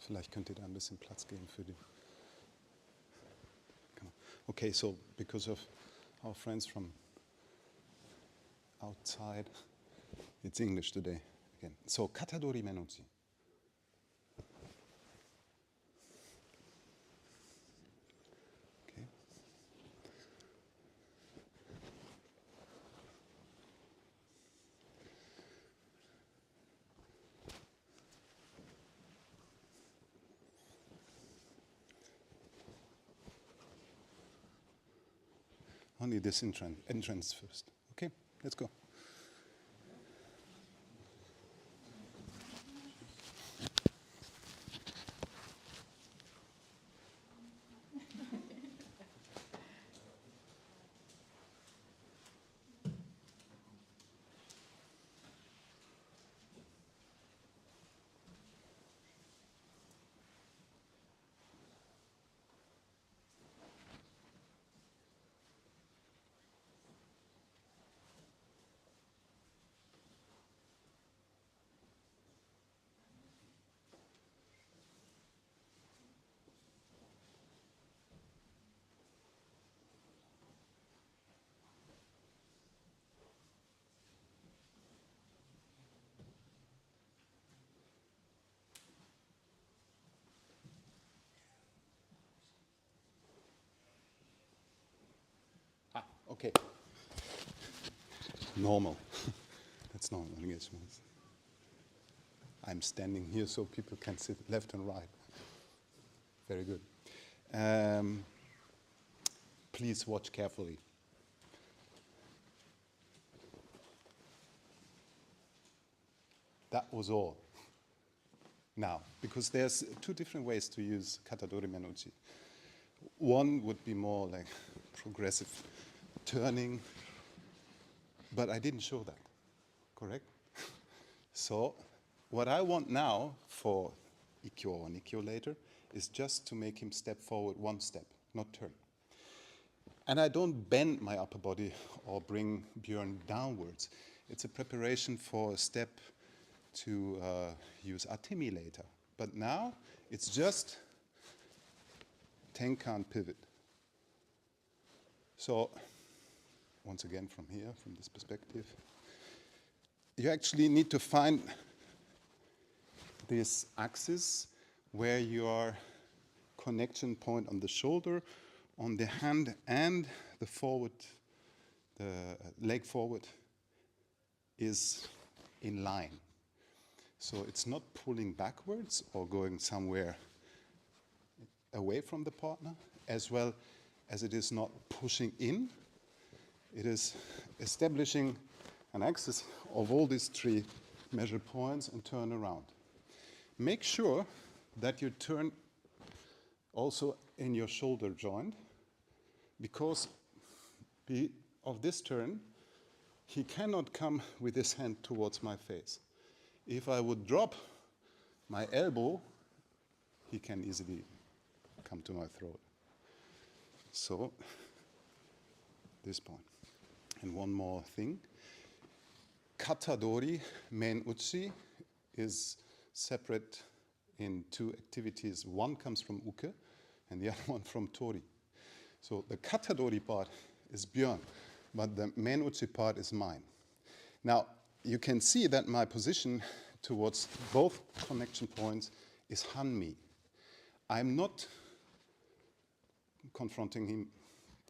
Vielleicht könnt ihr da ein bisschen Platz geben für die. Okay, so because of our friends from outside, it's English today again. So Katadori Menotsu. Okay. Only this entrance first. Okay, let's go. Okay. Normal. That's normal engagements. I'm standing here so people can sit left and right. Very good. Please watch carefully. That was all. Now, because there's two different ways to use Katadori Menotsu. One would be more like progressive turning, but I didn't show that, correct? So what I want now for Ikkyo or Nikkyo later is just to make him step forward one step, not turn. And I don't bend my upper body or bring Björn downwards. It's a preparation for a step to use Atemi later. But now it's just Tenkan pivot. So once again from here, from this perspective, you actually need to find this axis where your connection point on the shoulder, on the hand, and the forward, the leg forward is in line. So it's not pulling backwards or going somewhere away from the partner, as well as it is not pushing in. It is establishing an axis of all these three measure points and turn around. Make sure that you turn also in your shoulder joint, because of this turn, he cannot come with his hand towards my face. If I would drop my elbow, he can easily come to my throat. So, this point. And one more thing. Katadori Men-uchi is separate in two activities. One comes from Uke and the other one from Tori. So the Katadori part is Björn, but the Men-uchi part is mine. Now, you can see that my position towards both connection points is Hanmi. I'm not confronting him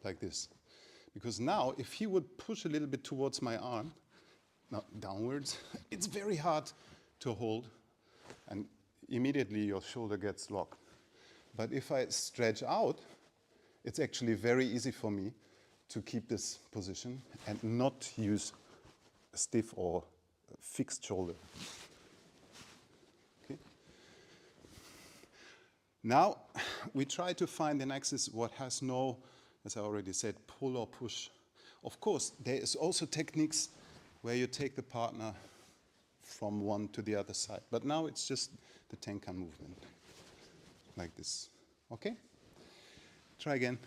like this. Because now, if he would push a little bit towards my arm, now downwards, it's very hard to hold, and immediately your shoulder gets locked. But if I stretch out, it's actually very easy for me to keep this position and not use a stiff or fixed shoulder. Okay. Now, we try to find an axis what has no, as I already said, pull or push. Of course, there is also techniques where you take the partner from one to the other side. But now it's just the Tenkan movement, like this. Okay? Try again.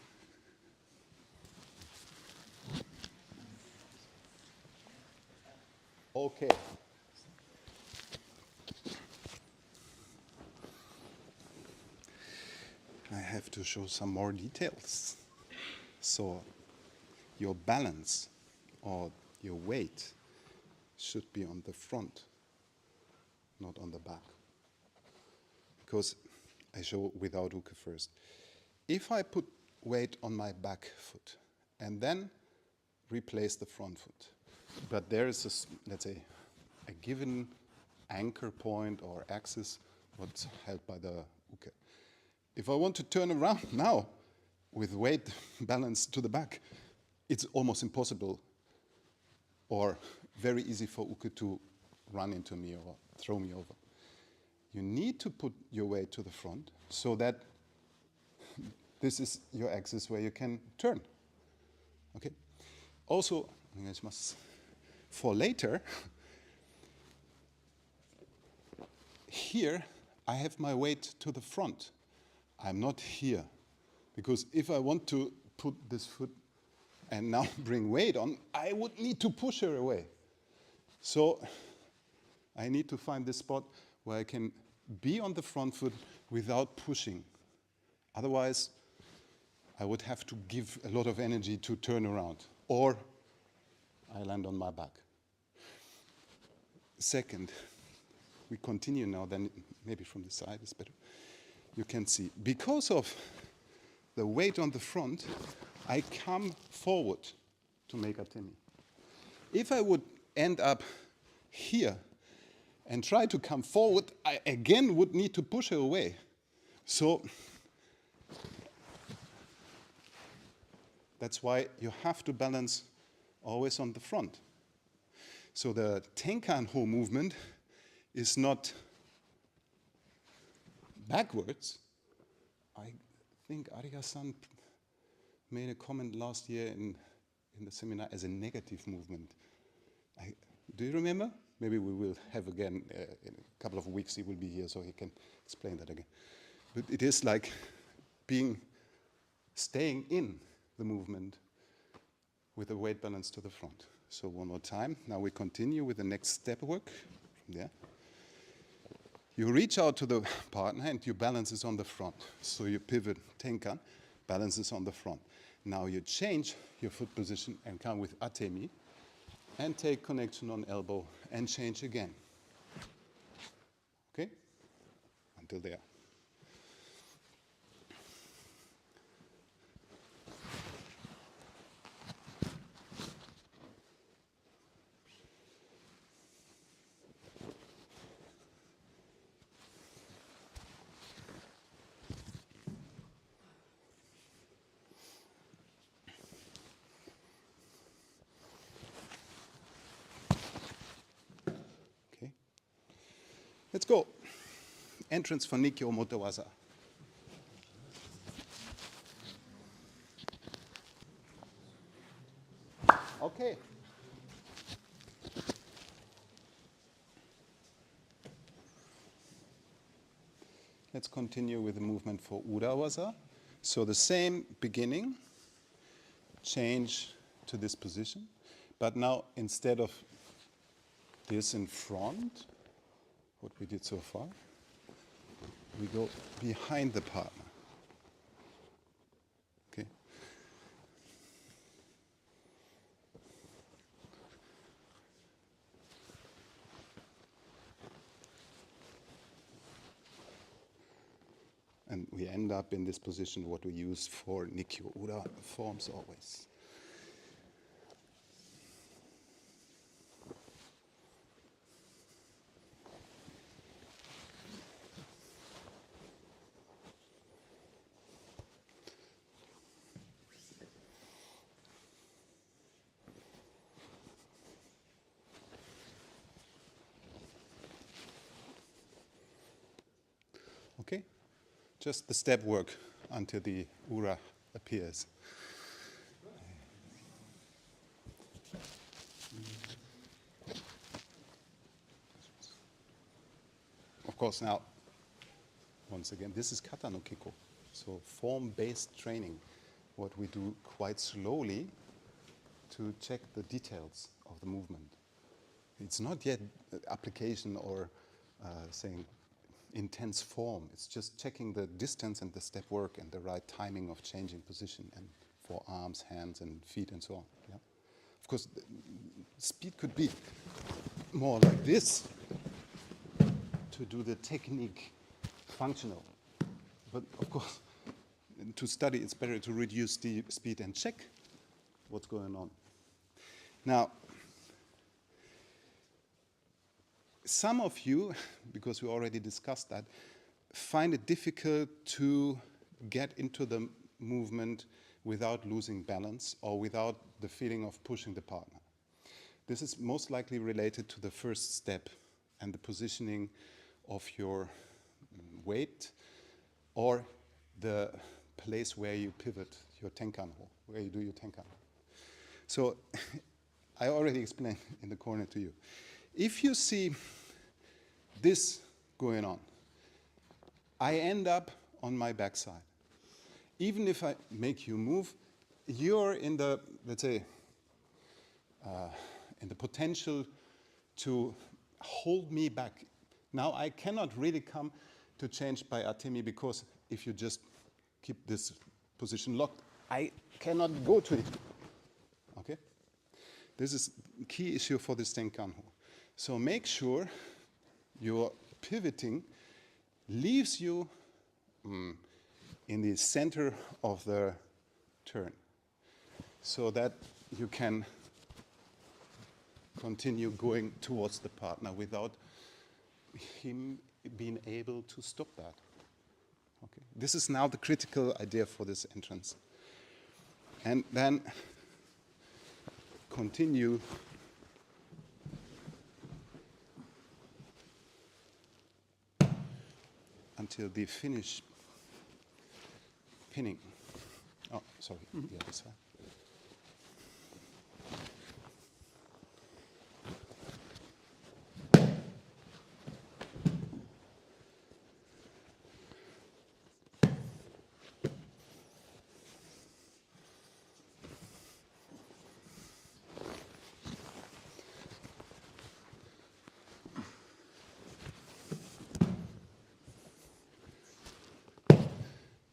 Okay. have to show some more details. So your balance or your weight should be on the front, not on the back. Because I show without uke first. If I put weight on my back foot and then replace the front foot, but there is, let's say, a given anchor point or axis what's held by the uke. If I want to turn around now with weight balance to the back, it's almost impossible or very easy for uke to run into me or throw me over. You need to put your weight to the front so that this is your axis where you can turn. Okay. Also, for later, here I have my weight to the front. I'm not here. Because if I want to put this foot and now bring weight on, I would need to push her away. So I need to find this spot where I can be on the front foot without pushing. Otherwise, I would have to give a lot of energy to turn around, or I land on my back. Second, we continue now, then maybe from the side is better. You can see, because of the weight on the front, I come forward to make atemi. If I would end up here and try to come forward, I again would need to push her away. So that's why you have to balance always on the front. So the Tenkan-ho movement is not backwards. I think Arya-san made a comment last year in the seminar as a negative movement. Do you remember? Maybe we will have again, in a couple of weeks he will be here so he can explain that again. But it is like staying in the movement with a weight balance to the front. So one more time. Now we continue with the next step work from there. You reach out to the partner and your balance is on the front. So you pivot Tenkan, balance is on the front. Now you change your foot position and come with atemi and take connection on elbow and change again. Okay? Until there. Let's go. Entrance for Nikkyo Motowaza. Okay. Let's continue with the movement for Urawaza. So the same beginning, change to this position, but now instead of this in front, what we did so far, we go behind the partner. Okay. And we end up in this position, what we use for Nikkyo Ura forms always. Okay, just the step work until the Ura appears. Of course, now, once again, this is kata no kiko, so form-based training, what we do quite slowly to check the details of the movement. It's not yet application or saying, intense form. It's just checking the distance and the step work and the right timing of changing position and for arms, hands, and feet and so on. Yeah? Of course, speed could be more like this to do the technique functional. But of course, to study, it's better to reduce the speed and check what's going on. Now, some of you, because we already discussed that, find it difficult to get into the movement without losing balance or without the feeling of pushing the partner. This is most likely related to the first step and the positioning of your weight or the place where you pivot your tenkan-ho, where you do your tenkan-ho. So I already explained in the corner to you. If you see this going on, I end up on my backside. Even if I make you move, you're in the, let's say, in the potential to hold me back. Now I cannot really come to change by atemi because if you just keep this position locked, I cannot go to it. Okay? This is a key issue for this tenkan-ho. So make sure your pivoting leaves you in the center of the turn so that you can continue going towards the partner without him being able to stop that. Okay. This is now the critical idea for this entrance. And then continue until the finish pinning. Oh, sorry, the other side.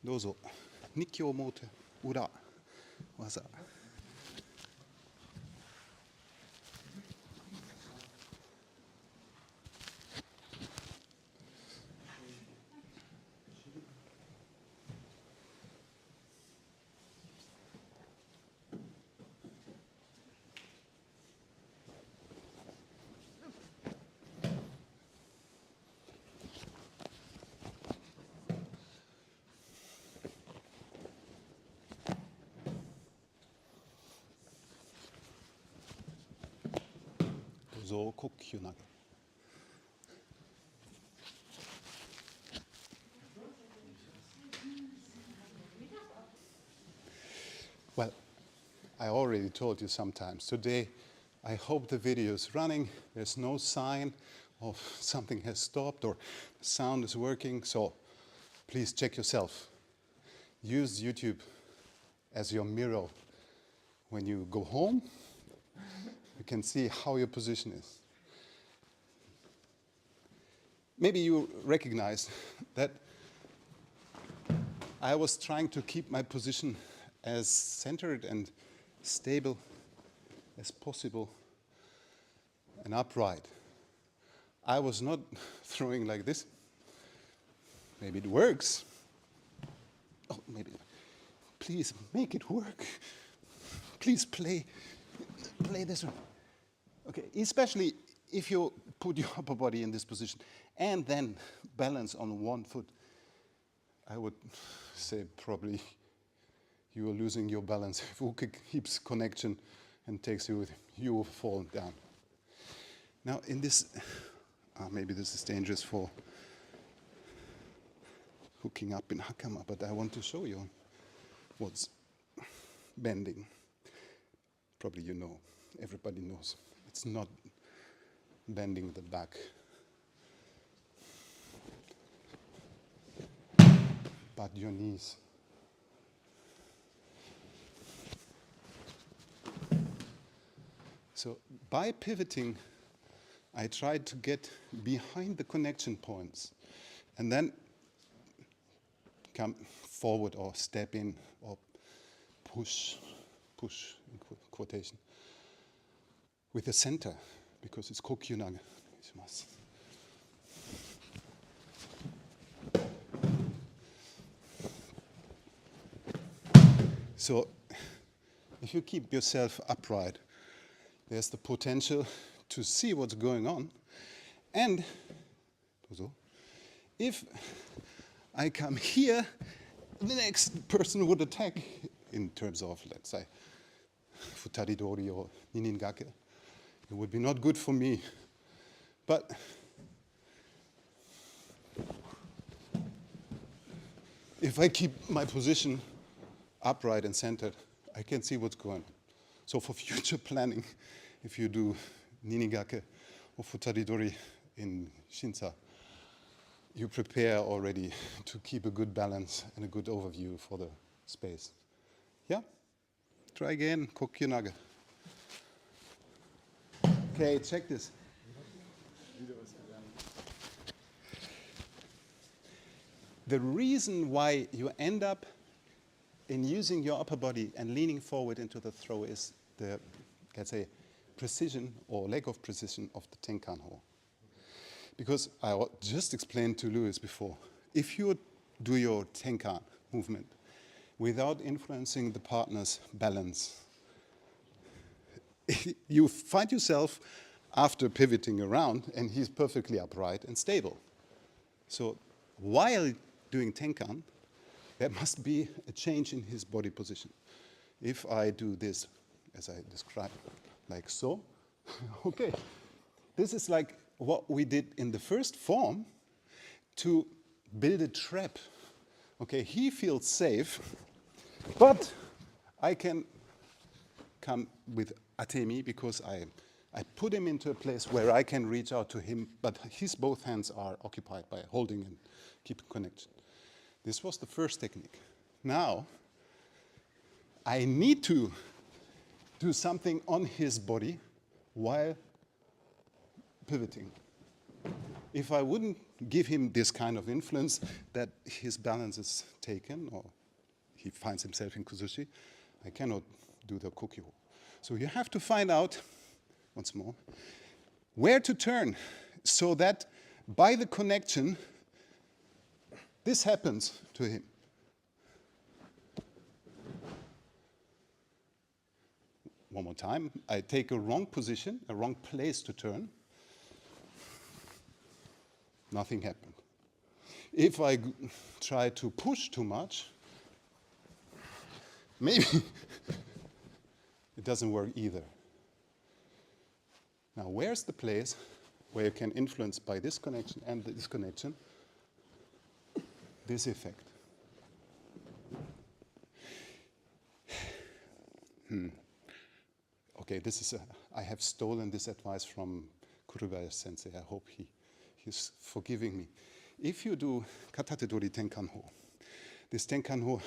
Dozo, Nikkyo mote ura waza. Well, I already told you sometimes. Today, I hope the video is running. There's no sign of something has stopped or the sound is working. So please check yourself. Use YouTube as your mirror. When you go home, you can see how your position is. Maybe you recognize that I was trying to keep my position as centered and stable as possible and upright. I was not throwing like this. Maybe it works. Oh, maybe. Please make it work. Please play this one. Okay, especially if you put your upper body in this position and then balance on one foot, I would say probably you are losing your balance. If Uke keeps connection and takes you with him, you will fall down. Now in this, maybe this is dangerous for hooking up in Hakama, but I want to show you what's bending. Probably you know, everybody knows. It's not bending the back, but your knees. So by pivoting, I tried to get behind the connection points And then come forward or step in or push in quotation, with the center, because it's kokyunage. So if you keep yourself upright, there's the potential to see what's going on. And if I come here, the next person would attack in terms of, let's say, futaridori or niningake. It would be not good for me. But if I keep my position upright and centered, I can see what's going on. So for future planning, if you do niningake or futaridori in Shinsa, you prepare already to keep a good balance and a good overview for the space. Yeah? Try again, kokyunage. Okay, check this. The reason why you end up in using your upper body and leaning forward into the throw is the, let's say, precision or lack of precision of the tenkan-ho. Because I just explained to Louis before, if you do your tenkan movement without influencing the partner's balance, you find yourself after pivoting around and he's perfectly upright and stable. So while doing tenkan, there must be a change in his body position. If I do this, as I described, like so, okay, this is like what we did in the first form to build a trap. Okay, he feels safe, but I can come with atemi because I put him into a place where I can reach out to him, but his both hands are occupied by holding and keeping connection. This was the first technique. Now, I need to do something on his body while pivoting. If I wouldn't give him this kind of influence that his balance is taken or he finds himself in kuzushi, I cannot do the kokyo. So you have to find out, once more, where to turn so that by the connection, this happens to him. One more time, I take a wrong position, a wrong place to turn. Nothing happened. If I try to push too much, maybe it doesn't work either. Now, where's the place where you can influence by this connection and this connection this effect? Okay, this is I have stolen this advice from Kurubayashi sensei. I hope he's forgiving me. If you do katate-dori tenkan-ho, this tenkan-ho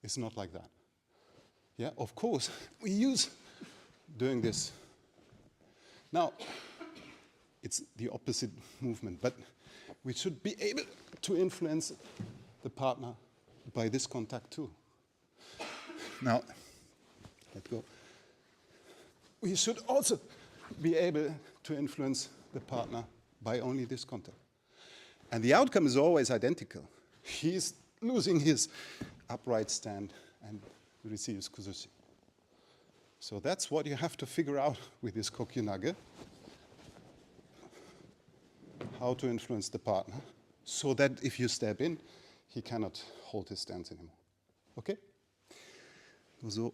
is not like that. Yeah, of course, we use doing this. Now, it's the opposite movement, but we should be able to influence the partner by this contact too. Now, let go. We should also be able to influence the partner by only this contact. And the outcome is always identical. He's losing his upright stand and receives kuzushi. So that's what you have to figure out with this kokyunage, how to influence the partner, so that if you step in, he cannot hold his stance anymore. Okay? So.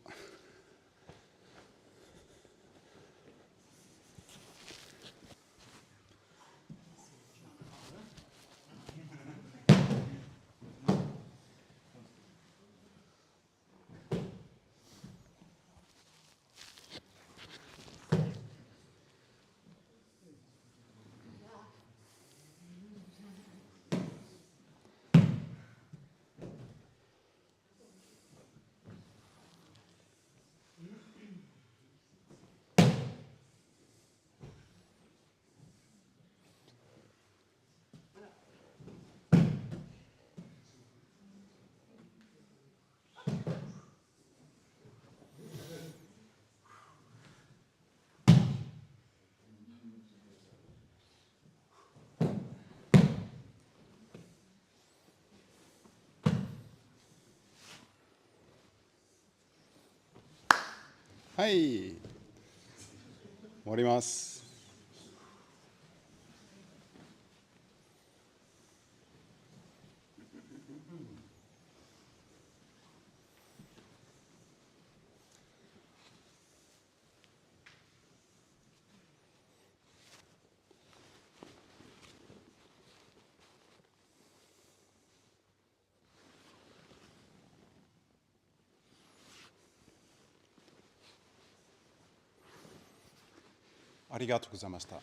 はい。終わります。ありがとうございました。